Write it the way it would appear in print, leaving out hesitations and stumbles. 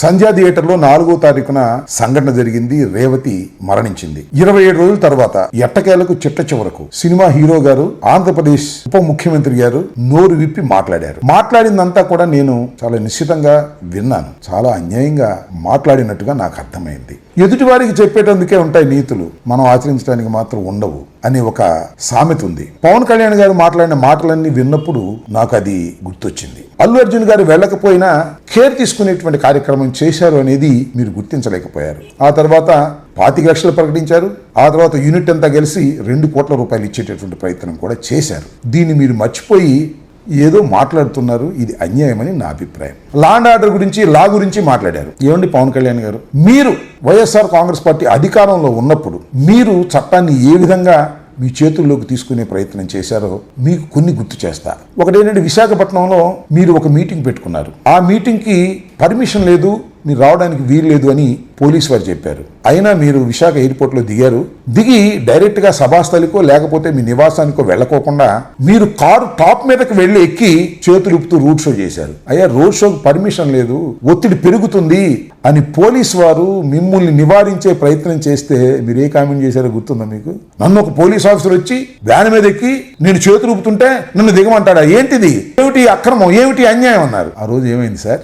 సంధ్యా థియేటర్లో 4వ తారీఖున సంఘటన జరిగింది. రేవతి మరణించింది. 27 రోజుల తర్వాత ఎట్టకేలకు చిట్ట చివరకు సినిమా హీరో గారు, ఆంధ్రప్రదేశ్ ఉప ముఖ్యమంత్రి గారు నోరు విప్పి మాట్లాడారు. మాట్లాడిందంతా కూడా నేను చాలా నిశ్చితంగా విన్నాను. చాలా అన్యాయంగా మాట్లాడినట్టుగా నాకు అర్థమైంది. ఎదుటి వారికి చెప్పేటందుకే ఉంటాయి నీతులు, మనం ఆచరించడానికి మాత్రం ఉండవు అనే ఒక సామెత ఉంది. పవన్ కళ్యాణ్ గారు మాట్లాడిన మాటలన్నీ విన్నప్పుడు నాకు అది గుర్తొచ్చింది. అల్లు అర్జున్ గారు వెళ్ళకపోయినా కేర్ తీసుకునేటువంటి కార్యక్రమం చేశారు అనేది మీరు గుర్తించలేకపోయారు. ఆ తర్వాత 25 లక్షలు ప్రకటించారు. ఆ తర్వాత యూనిట్ అంతా కలిసి 2 కోట్ల రూపాయలు ఇచ్చేటటువంటి ప్రయత్నం కూడా చేశారు. దీన్ని మీరు మర్చిపోయి ఏదో మాట్లాడుతున్నారు. ఇది అన్యాయమని నా అభిప్రాయం. లా అండ్ ఆర్డర్ గురించి, లా గురించి మాట్లాడారు. ఏమండి పవన్ కళ్యాణ్ గారు, మీరు వైఎస్ఆర్ కాంగ్రెస్ పార్టీ అధికారంలో ఉన్నప్పుడు మీరు చట్టాన్ని ఏ విధంగా మీ చేతుల్లోకి తీసుకునే ప్రయత్నం చేశారో మీకు కొన్ని గుర్తు చేస్తా. ఒకటేంటంటే, విశాఖపట్నంలో మీరు ఒక మీటింగ్ పెట్టుకున్నారు. ఆ మీటింగ్కి పర్మిషన్ లేదు, మీరు రావడానికి వీలు లేదు అని పోలీసు వారు చెప్పారు. అయినా మీరు విశాఖ ఎయిర్పోర్ట్లో దిగారు. దిగి డైరెక్ట్గా సభాస్థలికో లేకపోతే మీ నివాసానికో వెళ్ళకోకుండా మీరు కారు టాప్ మీదకి వెళ్ళి ఎక్కి చేతులు ఊపుతూ రోడ్ షో చేశారు. అయ్యా, రోడ్ షోకి పర్మిషన్ లేదు, ఒత్తిడి పెరుగుతుంది అని పోలీసు వారు మిమ్మల్ని నివారించే ప్రయత్నం చేస్తే మీరు ఏ కామెంట్ చేశారో గుర్తుందా మీకు? నన్ను ఒక పోలీస్ ఆఫీసర్ వచ్చి వ్యాన్ మీద ఎక్కి నేను చేతులు ఊపుతుంటే నన్ను దిగమంటాడా? ఏంటిది? ఏమిటి అక్రమం, ఏమిటి అన్యాయం అన్నారు. ఆ రోజు ఏమైంది సార్?